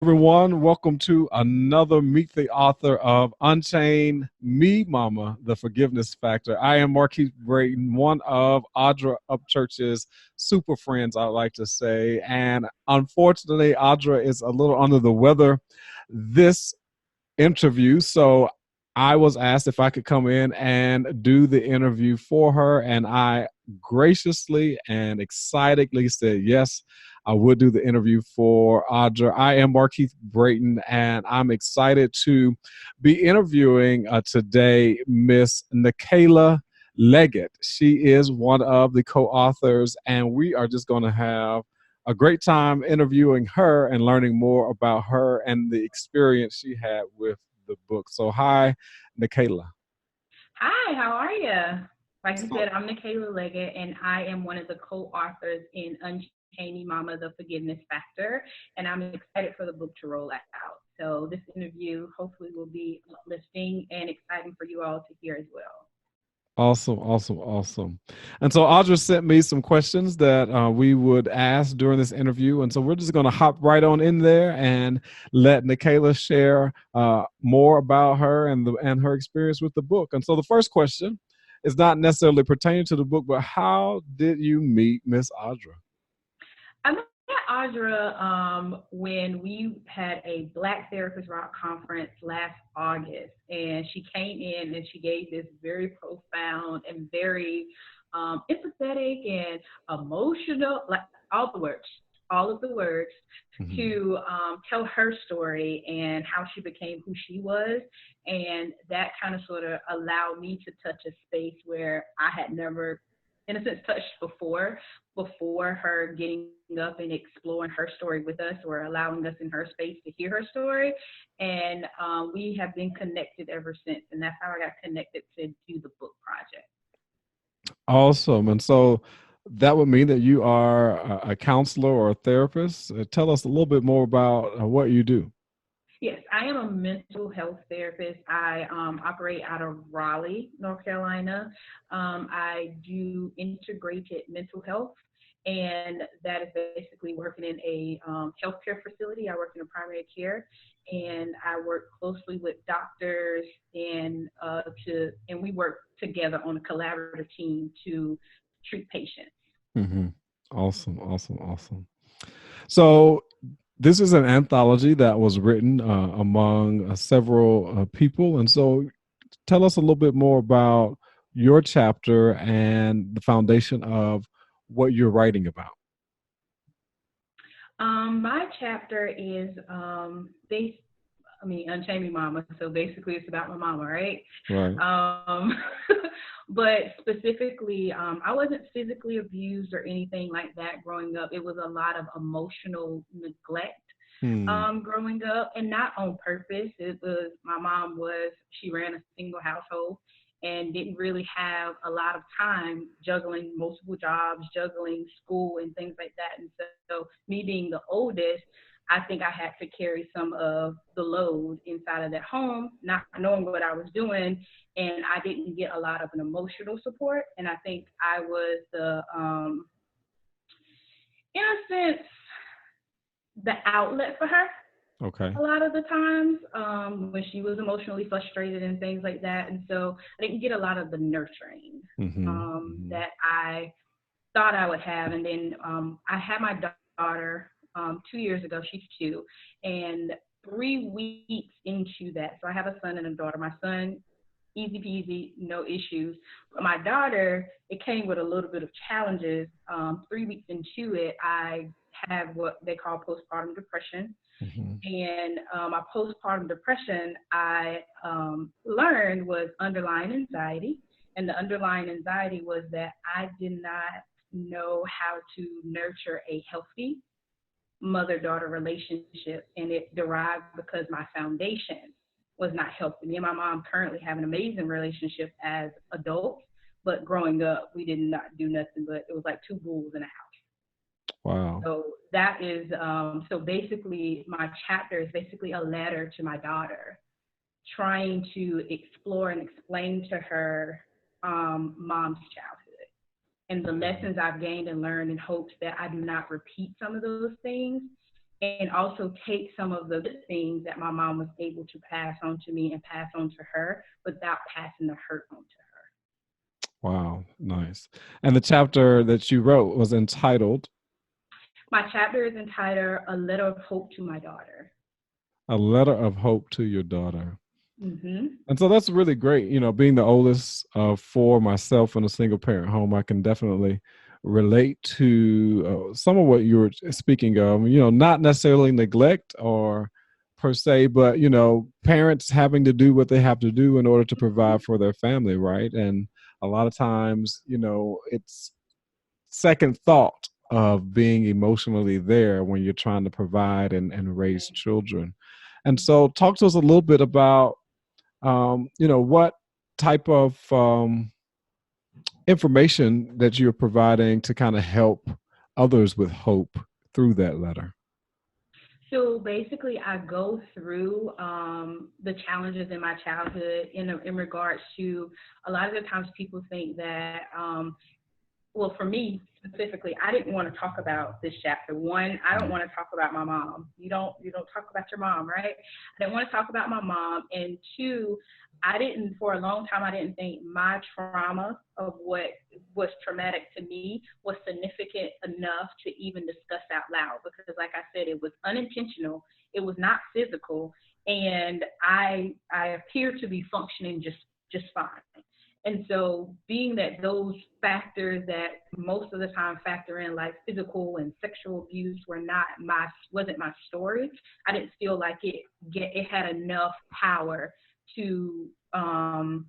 Everyone. Welcome to another Meet the Author of Unchained Me Mama, The Forgiveness Factor. I am Marquise Brayton, one of Audra Upchurch's super friends, I like to say. And unfortunately, Audra is a little under the weather this interview. So I was asked if I could come in and do the interview for her. And I graciously and excitedly said yes. I would do the interview for Audra. I am Markeith Brayton, and I'm excited to be interviewing today Miss Nakayla Leggett. She is one of the co-authors, and we are just going to have a great time interviewing her and learning more about her and the experience she had with the book. So, hi, Nakayla. Hi, how are you? Like you So, said, I'm Nakayla Leggett, and I am one of the co-authors in Unchained Mama, The Forgiveness Factor, and I'm excited for the book to roll out. So this interview hopefully will be uplifting and exciting for you all to hear as well. awesome, awesome, awesome. And so, Audra sent me some questions that we would ask during this interview. And so, we're just going to hop right on in there and let Nakayla share more about her and her experience with the book. And so, the first question is not necessarily pertaining to the book, but how did you meet Miss Audra? I met Audra when we had a Black Therapist Rock conference last August, and she came in and she gave this very profound and very empathetic and emotional, like all of the words, Mhm. to tell her story and how she became who she was. And that kind of sort of allowed me to touch a space where I had never, in a sense, touched before her getting up and exploring her story with us or allowing us in her space to hear her story. And we have been connected ever since. And that's how I got connected to do the book project. Awesome. And so that would mean that you are a counselor or a therapist. Tell us a little bit more about what you do. Yes, I am a mental health therapist. I operate out of Raleigh, North Carolina. I do integrated mental health, and that is basically working in a healthcare facility. I work in a primary care, and I work closely with doctors and we work together on a collaborative team to treat patients. Hmm. Awesome. Awesome. Awesome. So this is an anthology that was written among several people. And so tell us a little bit more about your chapter and the foundation of what you're writing about. My chapter is based Unchain Me Mama. So basically, it's about my mama, right? Right. Um, but specifically, I wasn't physically abused or anything like that growing up. It was a lot of emotional neglect Hmm. growing up, and not on purpose. It was my mom was she ran a single household and didn't really have a lot of time juggling multiple jobs, juggling school and things like that. And so me being the oldest, I think I had to carry some of the load inside of that home, not knowing what I was doing, and I didn't get a lot of an emotional support. And I think I was in a sense, the outlet for her Okay. a lot of the times when she was emotionally frustrated and things like that. And so I didn't get a lot of the nurturing Hmm. Hmm. that I thought I would have. And then I had my daughter 2 years ago. She's two. And 3 weeks into that, so I have a son and a daughter. My son, easy peasy, no issues. But my daughter, it came with a little bit of challenges. 3 weeks into it, I have what they call postpartum depression, Hmm. and my postpartum depression, I learned was underlying anxiety. And the underlying anxiety was that I did not know how to nurture a healthy mother daughter relationship. And it derived because my foundation was not healthy. Me and my mom currently have an amazing relationship as adults, but growing up, we did not do nothing but it was like two bulls in a house. Wow. So that is so basically my chapter is basically a letter to my daughter, trying to explore and explain to her mom's childhood and the Mhm. lessons I've gained and learned in hopes that I do not repeat some of those things and also take some of the good things that my mom was able to pass on to me and pass on to her without passing the hurt on to her. Wow, nice. And the chapter that you wrote was entitled My chapter is entitled A Letter of Hope to My Daughter. A Letter of Hope to Your Daughter. Hmm. And so that's really great. Being the oldest of four myself in a single parent home, I can definitely relate to some of what you were speaking of. Not necessarily neglect or per se, but, parents having to do what they have to do in order to provide for their family, right? And a lot of times, it's second thought of being emotionally there when you're trying to provide and raise children. And so, talk to us a little bit about what type of information that you're providing to kind of help others with hope through that letter. So basically, I go through the challenges in my childhood in regards to a lot of the times people think that well, for me specifically, I didn't want to talk about this chapter. One, I don't want to talk about my mom. You don't talk about your mom, right? I didn't want to talk about my mom. And two, I didn't for a long time I didn't think my trauma of what was traumatic to me was significant enough to even discuss out loud because like I said, it was unintentional, it was not physical, and I appear to be functioning just fine. And so, being that those factors that most of the time factor in, like physical and sexual abuse, wasn't my story, I didn't feel like it had enough power to um,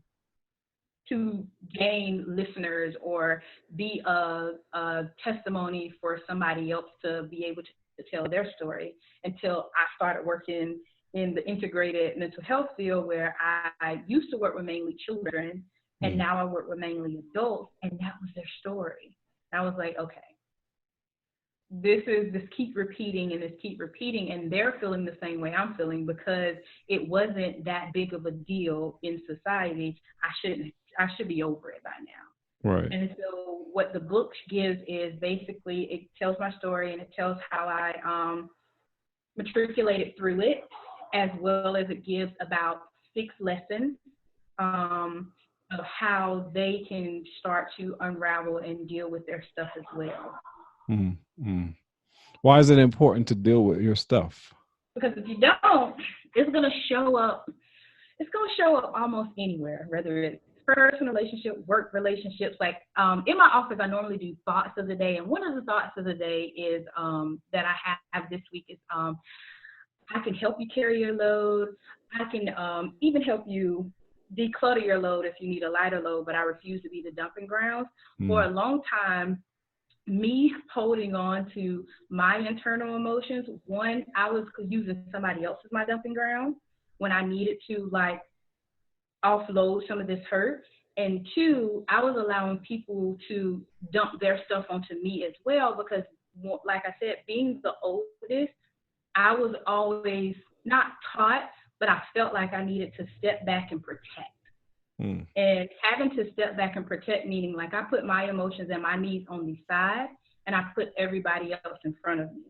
to gain listeners or be a testimony for somebody else to be able to tell their story until I started working in the integrated mental health field where I used to work with mainly children and Mm, now I work with mainly adults and that was their story. And I was like, okay, this keep repeating and this keep repeating and they're feeling the same way I'm feeling because it wasn't that big of a deal in society. I should be over it by now. right. And so what the book gives is basically it tells my story and it tells how I matriculated through it, as well as it gives about 6 lessons um, of how they can start to unravel and deal with their stuff as well. Mm, mm. Why is it important to deal with your stuff? Because if you don't, it's gonna show up. It's gonna show up almost anywhere, whether it's personal relationship, work relationships. Like in my office, I normally do thoughts of the day, and one of the thoughts of the day is that I have this week is I can help you carry your load. I can even help you declutter your load if you need a lighter load, but I refuse to be the dumping grounds. For Mm, a long time, me holding on to my internal emotions, one, I was using somebody else as my dumping ground when I needed to like offload some of this hurt. And two, I was allowing people to dump their stuff onto me as well because, like I said, being the oldest, I was always not taught, but I felt like I needed to step back and protect. mm, And having to step back and protect, meaning like I put my emotions and my needs on the side and I put everybody else in front of me.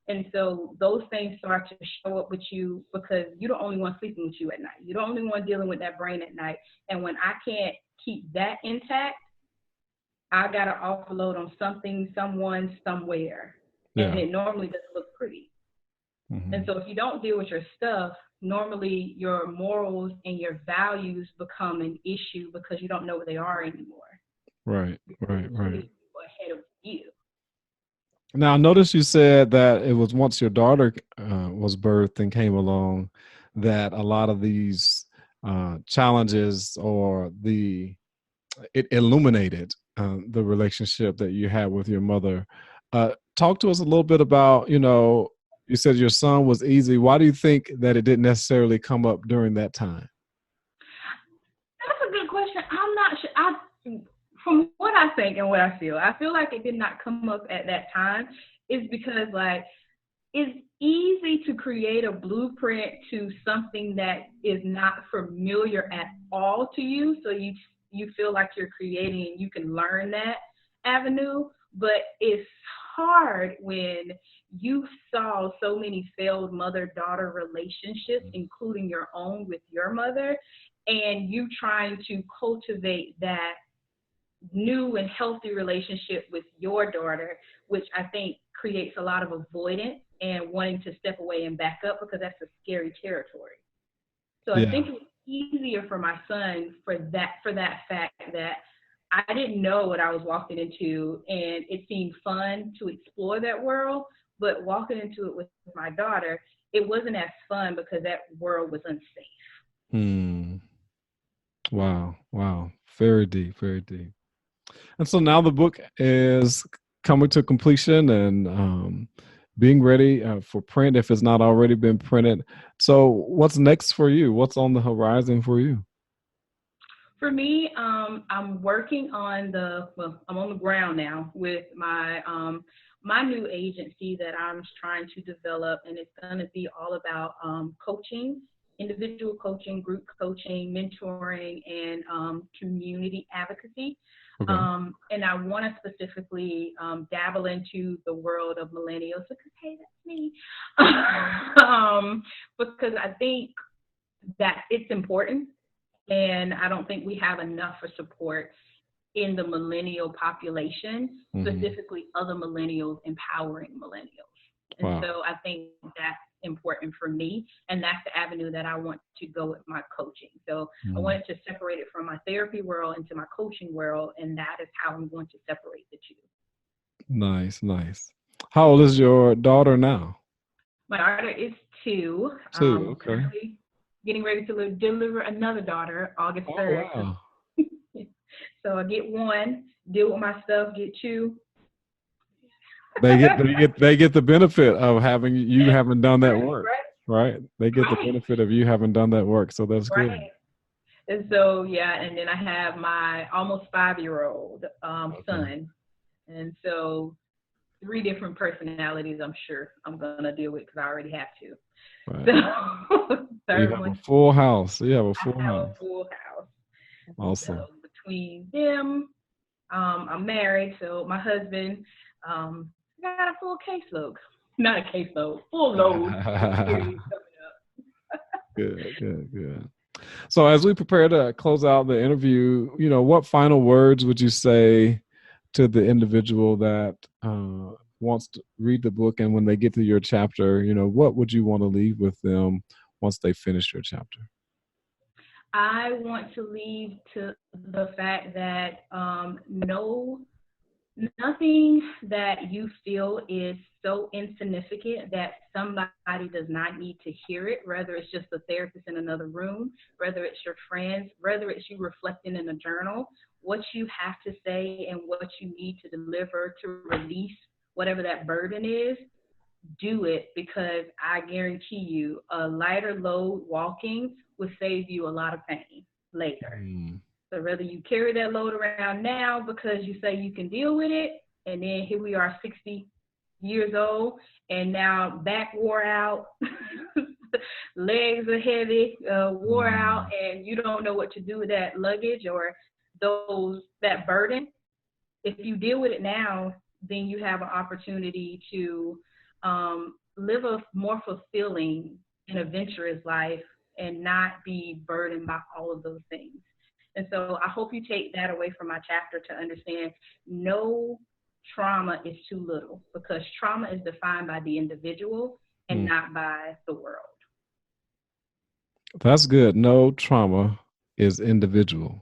And so those things start to show up with you because you're the only one sleeping with you at night. You're the only one dealing with that brain at night. And when I can't keep that intact, I got to offload on something, someone, somewhere. And yeah. it normally doesn't look pretty. And Hmm. so if you don't deal with your stuff, normally your morals and your values become an issue because you don't know what they are anymore. Right, You're right, putting too right. many people ahead of you. Now, I noticed you said that it was once your daughter was birthed and came along that a lot of these challenges or it illuminated the relationship that you had with your mother. Talk to us a little bit about, you said your son was easy. Why do you think that it didn't necessarily come up during that time? That's a good question. I'm not sure. From what I think and what I feel like it did not come up at that time is because like it's easy to create a blueprint to something that is not familiar at all to you. So you feel like you're creating and you can learn that avenue, but it's hard when you saw so many failed mother-daughter relationships, including your own with your mother, and you trying to cultivate that new and healthy relationship with your daughter, which I think creates a lot of avoidance and wanting to step away and back up because that's a scary territory. So I Yeah. think it was easier for my son for that fact that I didn't know what I was walking into, and it seemed fun to explore that world. But walking into it with my daughter, it wasn't as fun because that world was unsafe. Hmm. Wow. Wow. Very deep. Very deep. And so now the book is coming to completion and being ready for print if it's not already been printed. So what's next for you? What's on the horizon for you? For me, I'm working on I'm on the ground now with my new agency that I'm trying to develop, and it's going to be all about coaching, individual coaching, group coaching, mentoring, and community advocacy. Okay. And I want to specifically dabble into the world of millennials because, hey, that's me. Because I think that it's important, and I don't think we have enough for support in the millennial population, Hmm. specifically other millennials empowering millennials. And Wow. so I think that's important for me, and that's the avenue that I want to go with my coaching. So I Mm. wanted to separate it from my therapy world into my coaching world, and that is how I'm going to separate the two. Nice. Nice. How old is your daughter now? My daughter is 2, Two. Okay. currently getting ready to deliver another daughter August Oh 3rd. wow. So I get one, deal with my stuff, get two. They get the benefit of having you haven't done that Right, work, right, right? They get the right, benefit of you haven't done that work, so that's good. right. And so, yeah, and then I have my almost 5-year-old Okay. son. And so, 3 different personalities I'm sure I'm going to deal with because I already have to. Right. So, You third have a one, full house. You have a I full have a house. full house. And so, Awesome. between them, I'm married. So, my husband, got a full caseload. Not a caseload, full load of series coming Good, good, good. So as we prepare to close out the interview, what final words would you say to the individual that wants to read the book, and when they get to your chapter, what would you want to leave with them once they finish your chapter? I want to leave to the fact that no, nothing that you feel is so insignificant that somebody does not need to hear it, whether it's just a therapist in another room, whether it's your friends, whether it's you reflecting in a journal. What you have to say and what you need to deliver to release whatever that burden is, do it, because I guarantee you a lighter load walking will save you a lot of pain later. Mm, So whether you carry that load around now because you say you can deal with it, and then here we are 60 years old, and now back wore out, legs are heavy, wore out, mm, and you don't know what to do with that luggage or that burden. If you deal with it now, then you have an opportunity to live a more fulfilling and adventurous life and not be burdened by all of those things. And so I hope you take that away from my chapter to understand no trauma is too little, because trauma is defined by the individual and mm. not by the world. That's good. No trauma is individual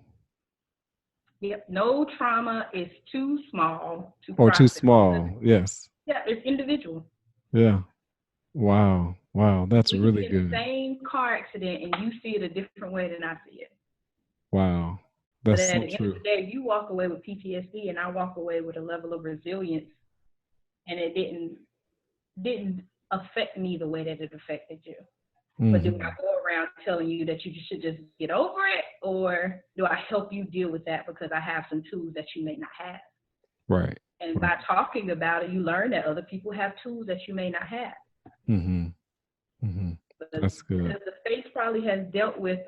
Yep. No trauma is too small to or too process. small. Yes. Yeah, it's individual. Yeah. Wow. Wow. That's We can really be in the good. same car accident and you see it a different way than I see it. Wow. But That's at so the end of the true. day, you walk away with PTSD and I walk away with a level of resilience, and it didn't affect me the way that it affected you. But do I Hmm. go around telling you that you should just get over it, or do I help you deal with that because I have some tools that you may not have? Right. And Right. by talking about it, you learn that other people have tools that you may not have. Hmm. Hmm. Because That's good. the space probably has dealt with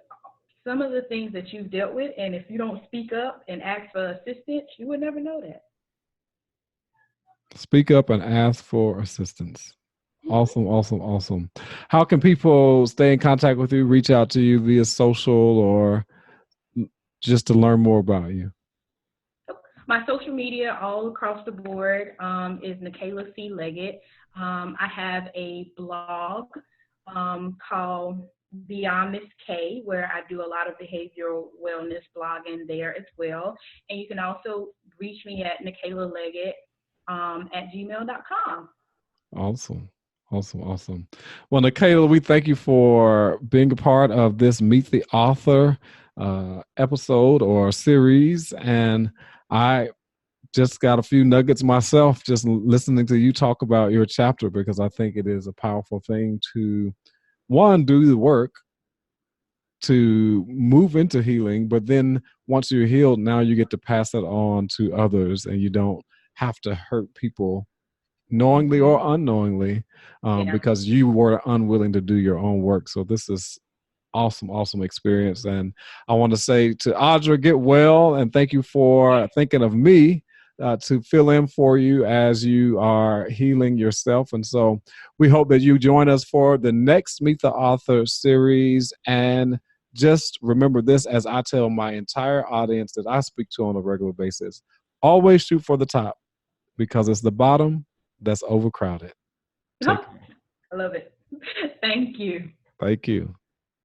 some of the things that you've dealt with, and if you don't speak up and ask for assistance, you would never know that. Speak up and ask for assistance. Awesome, awesome, awesome. How can people stay in contact with you, reach out to you via social or just to learn more about you? My social media all across the board is Nakayla C. Leggett. I have a blog called Beyond Miss K, where I do a lot of behavioral wellness blogging there as well. And you can also reach me at Nakayla Leggett at gmail.com. Awesome. Awesome. Awesome. Well, Nakayla, we thank you for being a part of this Meet the Author episode or series. And I just got a few nuggets myself just listening to you talk about your chapter because I think it is a powerful thing to, one, do the work to move into healing, but then once you're healed, now you get to pass it on to others and you don't have to hurt people knowingly or Mm-hmm. unknowingly, Yeah. because you were unwilling to do your own work. So this is awesome, awesome experience. And I want to say to Audra, get well, and thank you for thinking of me to fill in for you as you are healing yourself. And so we hope that you join us for the next Meet the Author series. And just remember this, as I tell my entire audience that I speak to on a regular basis, always shoot for the top because it's the bottom that's overcrowded. Take Oh, care. I love it. Thank you. Thank you.